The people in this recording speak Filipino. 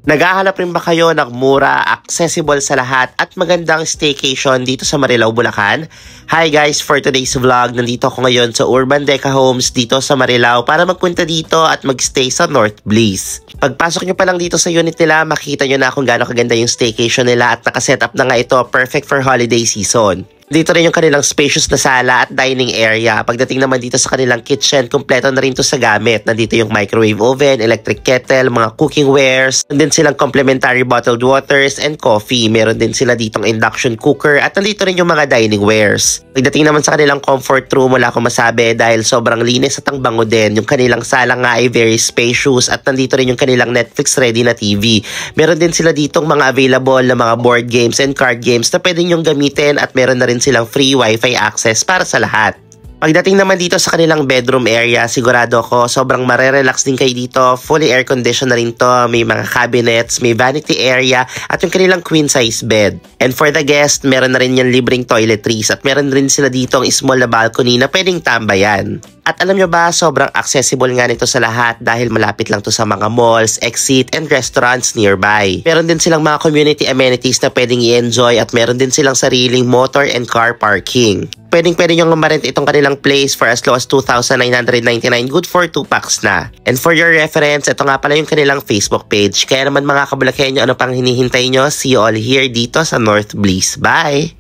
Naghahanap rin ba kayo ng mura, accessible sa lahat at magandang staycation dito sa Marilao, Bulacan? Hi guys, for today's vlog, nandito ako ngayon sa Urban Deca Homes dito sa Marilao para magpunta dito at magstay sa North Bliss. Pagpasok nyo pa lang dito sa unit nila, makita nyo na kung gaano kaganda yung staycation nila at nakasetup na nga ito, perfect for holiday season. Dito rin yung kanilang spacious na sala at dining area. Pagdating naman dito sa kanilang kitchen, kumpleto na rin to sa gamit. Nandito yung microwave oven, electric kettle, mga cooking wares. Nandun silang complimentary bottled waters and coffee. Meron din sila ditong induction cooker at nandito rin yung mga dining wares. Pagdating naman sa kanilang comfort room, wala akong masabi dahil sobrang linis at ang bango din. Yung kanilang sala nga ay very spacious at nandito rin yung kanilang Netflix ready na TV. Meron din sila ditong mga available na mga board games and card games na pwede nyong gamitin at meron na rin silang free wifi access para sa lahat. Pagdating naman dito sa kanilang bedroom area, sigurado ako sobrang marerelax din kayo dito. Fully air conditioned na rin to, may mga cabinets, may vanity area at yung kanilang queen size bed. And for the guest, meron na rin yung libreng toiletries at meron rin sila dito ang small na balcony na pwedeng tambayan. At alam nyo ba, sobrang accessible nga nito sa lahat dahil malapit lang to sa mga malls, exit, and restaurants nearby. Meron din silang mga community amenities na pwedeng i-enjoy at meron din silang sariling motor and car parking. Pwede nyo ma-rent itong kanilang place for as low as 2,999, good for 2 packs na. And for your reference, ito nga pala yung kanilang Facebook page. Kaya naman mga kabulakenyo, ano pang hinihintay nyo? See you all here dito sa North Bliss. Bye!